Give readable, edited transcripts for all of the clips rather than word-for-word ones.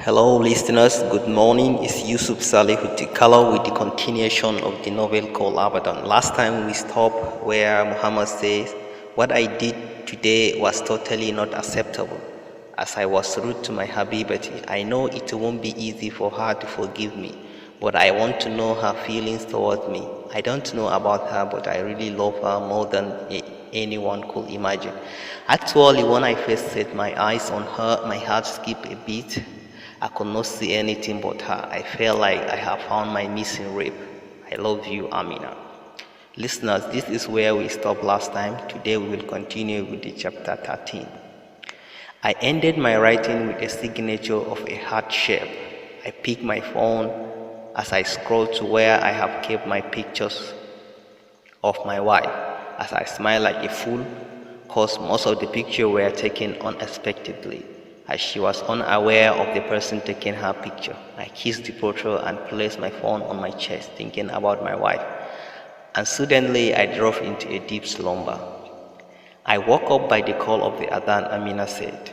Hello, listeners. Good morning. It's Yusuf Salihutikala with the continuation of the novel called Abadan. Last time we stopped where Muhammad says, "What I did today was totally not acceptable. As I was rude to my Habibati, I know it won't be easy for her to forgive me, but I want to know her feelings towards me. I don't know about her, but I really love her more than anyone could imagine. Actually, when I first set my eyes on her, my heart skipped a beat. I could not see anything but her. I felt like I have found my missing rib. I love you, Amina." Listeners, this is where we stopped last time. Today we will continue with the chapter 13. I ended my writing with a signature of a heart shape. I picked my phone as I scrolled to where I have kept my pictures of my wife, as I smiled like a fool, cause most of the pictures were taken unexpectedly, as she was unaware of the person taking her picture. I kissed the portrait and placed my phone on my chest, thinking about my wife, and suddenly I drove into a deep slumber. I woke up by the call of the Adhan, Amina said.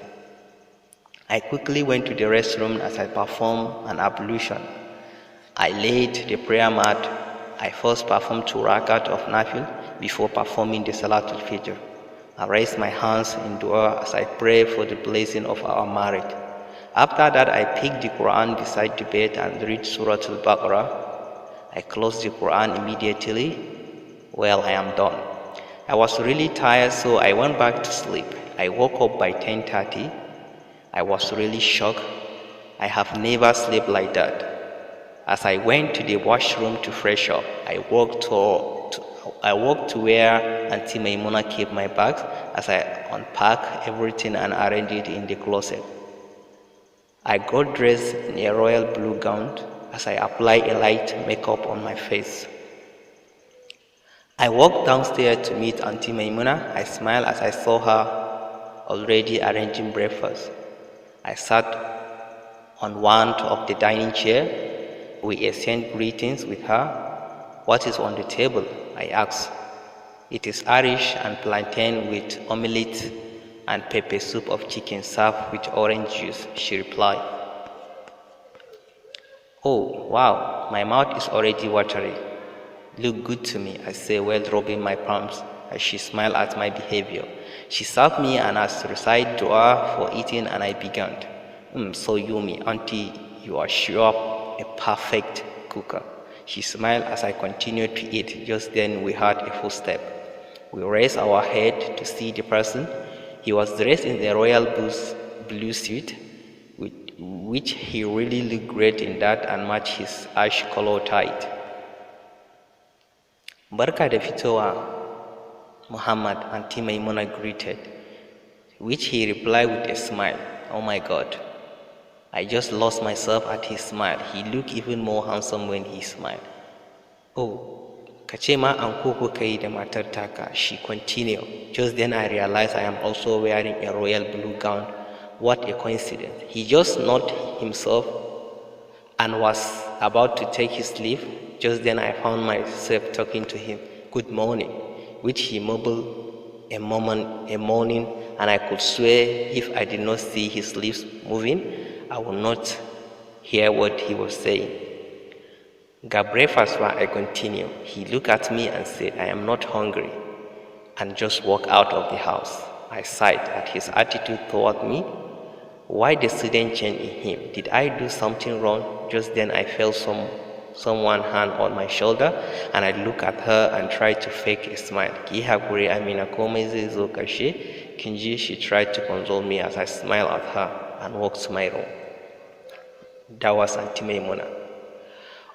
I quickly went to the restroom as I performed an ablution. I laid the prayer mat. I first performed 2 rakat of nafil before performing the Salatul Fajr. I raised my hands in dua as I prayed for the blessing of our marriage. After that, I picked the Quran beside the bed and read Surah Al-Baqarah. I closed the Quran immediately. Well, I am done. I was really tired, so I went back to sleep. I woke up by 10:30. I was really shocked. I have never slept like that. As I went to the washroom to fresh up, I walked to where Auntie Maimuna kept my bags as I unpacked everything and arranged it in the closet. I got dressed in a royal blue gown as I applied a light makeup on my face. I walked downstairs to meet Auntie Maimuna. I smiled as I saw her already arranging breakfast. I sat on one of the dining chair. We exchanged greetings with her. "What is on the table?" I asked. "It is Irish and plantain with omelette and pepper soup of chicken served with orange juice," she replied. "Oh, wow, my mouth is already watery. Look good to me," I said while rubbing my palms as she smiled at my behavior. She served me and asked to recite dua for eating, and I began. So yummy, Auntie, you are sure a perfect cooker." She smiled as I continued to eat. Just then we heard a footstep. We raised our head to see the person. He was dressed in a royal blue suit, which he really looked great in that and matched his ash color tie. "Barka da fitowa, Muhammad," Auntie Maimuna greeted, which he replied with a smile. Oh my God. I just lost myself at his smile. He looked even more handsome when he smiled. "Oh, kace ma anko kuka yi da matar taka," she continued. Just then I realized I am also wearing a royal blue gown. What a coincidence. He just nodded himself and was about to take his leave. Just then I found myself talking to him. "Good morning," which he mumbled a morning, and I could swear if I did not see his lips moving, I would not hear what he was saying. "Ga breakfast wa," I continued. He looked at me and said, "I am not hungry," and just walked out of the house. I sighed at his attitude toward me. Why the sudden change in him? Did I do something wrong? Just then I felt someone's hand on my shoulder, and I looked at her and tried to fake a smile. "Ki hakuri, Amina, komai zai zo karshe, kin ji?" She tried to console me as I smiled at her and walked to my room. That was Auntie Maimuna.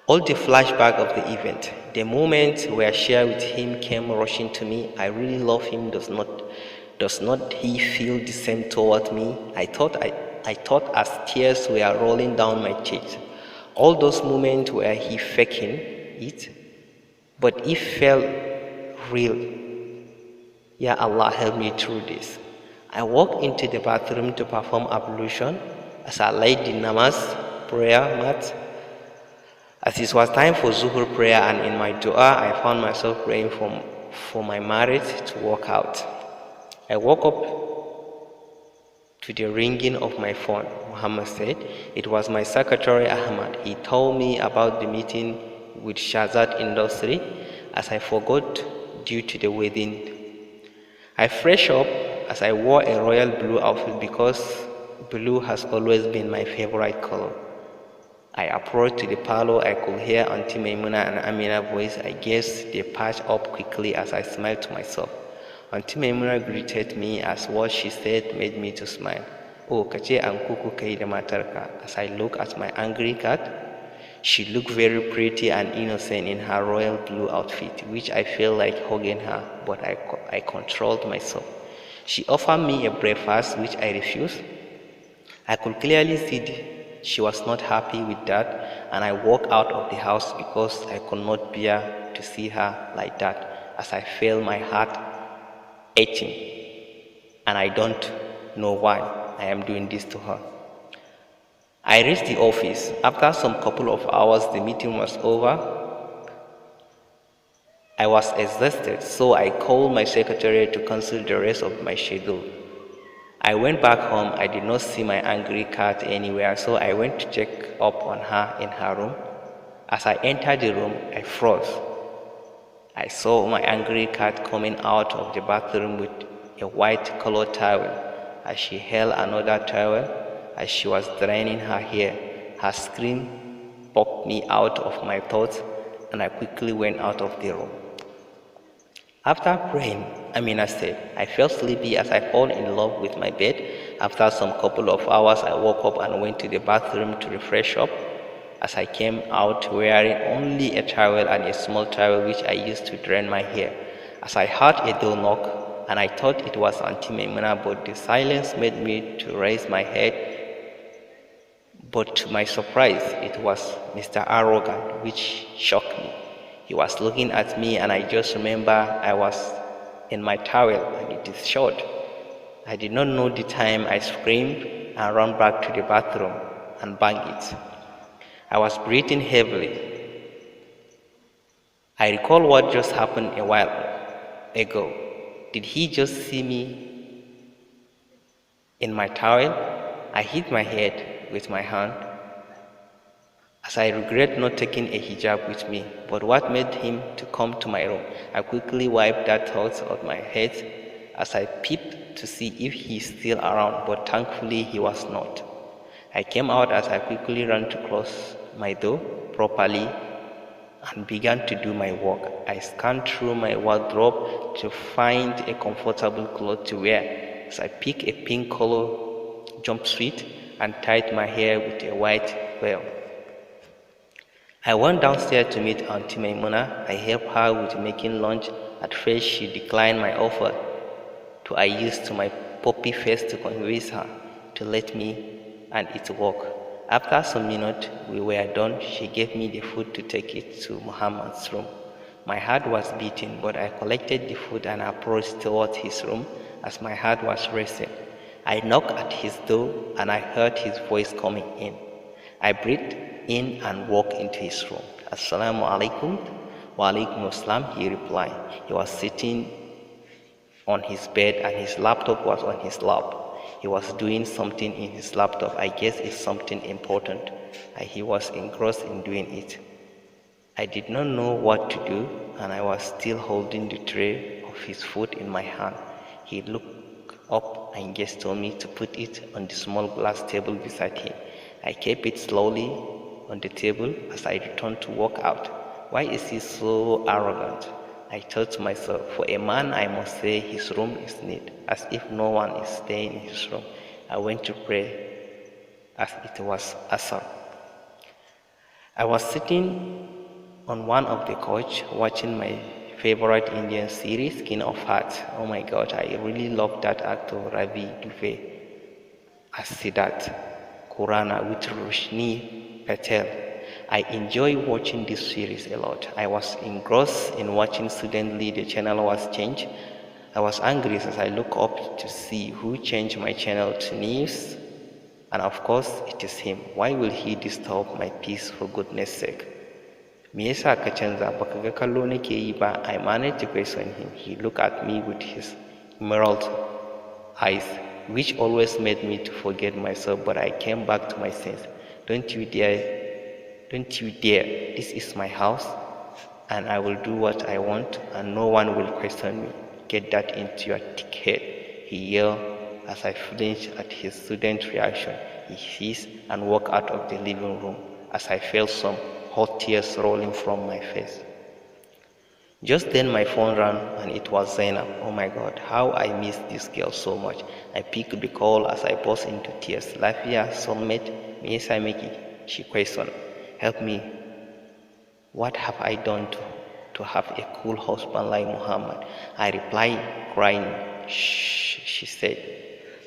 All the flashback of the event, the moment we shared with him came rushing to me. I really love him. Does not he feel the same toward me? I thought as tears were rolling down my cheeks. All those moments were he faking it, but it felt real. Ya Allah, help me through this. I walked into the bathroom to perform ablution as I laid the namaz prayer mat. As it was time for Zuhur prayer, and in my dua, I found myself praying for my marriage to work out. I woke up to the ringing of my phone. Muhammad said, "It was my secretary Ahmad. He told me about the meeting with Shazad Industry as I forgot due to the wedding. I freshed up as I wore a royal blue outfit because blue has always been my favorite color. I approached to the parlor. I could hear Auntie Maimuna and Amina's voice. I guess they patched up quickly as I smiled to myself. Auntie Maimuna greeted me as what she said made me to smile. Oh, kace an kuku kai da matarka. As I looked at my angry cat, she looked very pretty and innocent in her royal blue outfit, which I felt like hugging her, but I controlled myself. She offered me a breakfast, which I refused. I could clearly see she was not happy with that, and I walked out of the house because I could not bear to see her like that, as I felt my heart aching, and I don't know why I am doing this to her. I reached the office. After some couple of hours, the meeting was over. I was exhausted, so I called my secretary to cancel the rest of my schedule. I went back home. I did not see my angry cat anywhere, so I went to check up on her in her room. As I entered the room, I froze. I saw my angry cat coming out of the bathroom with a white colored towel. As she held another towel, as she was draining her hair, her scream poked me out of my thoughts, and I quickly went out of the room. After praying, Amina said, I felt sleepy as I fell in love with my bed. After some couple of hours, I woke up and went to the bathroom to refresh up. As I came out wearing only a towel and a small towel which I used to drain my hair, as I heard a door knock, and I thought it was Auntie Maimuna, but the silence made me to raise my head. But to my surprise, it was Mr. Arrogant, which shocked me. He was looking at me, and I just remember I was in my towel and it is short. I did not know the time. I screamed and ran back to the bathroom and banged it. I was breathing heavily. I recall what just happened a while ago. Did he just see me in my towel? I hit my head with my hand, as I regret not taking a hijab with me. But what made him to come to my room? I quickly wiped that thought of my head as I peeped to see if he's still around, but thankfully he was not. I came out as I quickly ran to close my door properly and began to do my work. I scanned through my wardrobe to find a comfortable cloth to wear, as I picked a pink color jumpsuit and tied my hair with a white veil. I went downstairs to meet Auntie Maimuna. I helped her with making lunch. At first, she declined my offer, so I used my puppy face to convince her to let me and it work. After some minutes we were done, she gave me the food to take it to Muhammad's room. My heart was beating, but I collected the food and approached towards his room as my heart was racing. I knocked at his door and I heard his voice coming in. I breathed in and walked into his room. Assalamu alaikum. Wa alaikum assalam, he replied. He was sitting on his bed and his laptop was on his lap. He was doing something in his laptop. I guess it's something important, and he was engrossed in doing it. I did not know what to do, and I was still holding the tray of his food in my hand. He looked up and just told me to put it on the small glass table beside him. I kept it slowly on the table as I returned to walk out. Why is he so arrogant? I thought to myself, for a man I must say his room is neat, as if no one is staying in his room. I went to pray as it was Asr. I was sitting on one of the couch watching my favorite Indian series, King of Hearts. Oh my god, I really love that actor Ravi Duvey as Siddharth Khurana with Roshni Patel. I enjoy watching this series a lot. I was engrossed in watching. Suddenly the channel was changed. I was angry as I looked up to see who changed my channel to news, and of course it is him. Why will he disturb my peace, for goodness sake? Me yasa ka canza, baka ga kallo nake yi ba? I managed to question him. He looked at me with his emerald eyes which always made me to forget myself, but I came back to my sense. Don't you dare, this is my house, and I will do what I want, and no one will question me. Get that into your thick head, he yelled as I flinched at his sudden reaction. He hissed and walked out of the living room as I felt some hot tears rolling from my face. Just then my phone rang and it was Zainab. Oh my God, how I miss this girl so much. I picked the call as I burst into tears. Lafiya, soulmate, me yasa miki? She questioned. Help me. What have I done to have a cool husband like Muhammad? I replied, crying. Shh, she said.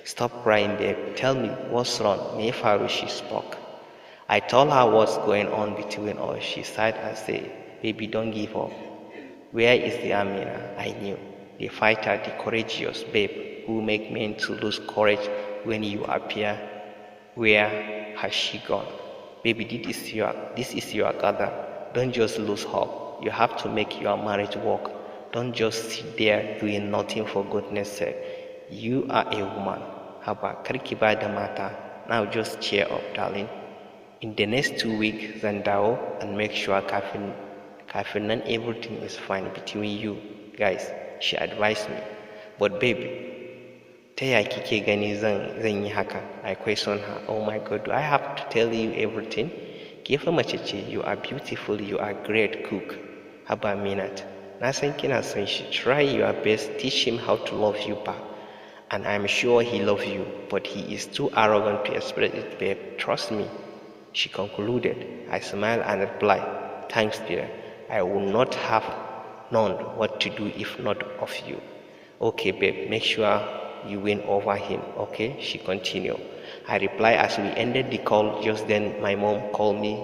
Stop crying, babe. Tell me, what's wrong? Me faru, she spoke. I told her what's going on between us. She sighed and said, baby, don't give up. Where is the Amina I knew? The fighter, the courageous babe who make men to lose courage when you appear. Where has she gone? Baby, this is your gather. Don't just lose hope. You have to make your marriage work. Don't just sit there doing nothing, for goodness sake. You are a woman. Haba, karki ba da mata. Now just cheer up, darling. In the next 2 weeks, zan dawo and make sure kafin nan everything is fine between you guys, she advised me. But baby, ta ya kike gani zan yi haka? I questioned her. Oh my God, do I have to tell you everything? Ke fa mace ce, you are beautiful, you are great cook. Haba Minat, na san kina son shi. Try your best, teach him how to love you back. And I'm sure he loves you, but he is too arrogant to express it, babe. Trust me, she concluded. I smiled and replied, thanks dear. I would not have known what to do if not of you. Okay, babe, make sure you win over him, okay? She continued. I replied as we ended the call. Just then, my mom called me.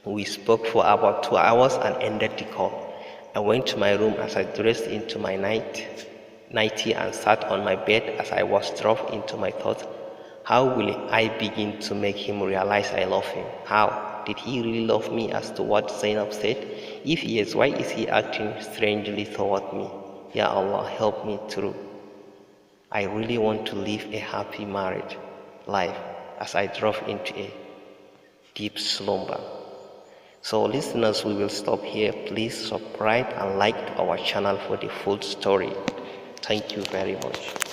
We spoke for about 2 hours and ended the call. I went to my room as I dressed into my nightie and sat on my bed as I was dropped into my thoughts. How will I begin to make him realize I love him? How? Did he really love me as to what Zainab said? If yes, why is he acting strangely toward me? Ya Allah, help me through. I really want to live a happy marriage life as I drop into a deep slumber. So listeners, we will stop here. Please subscribe and like our channel for the full story. Thank you very much.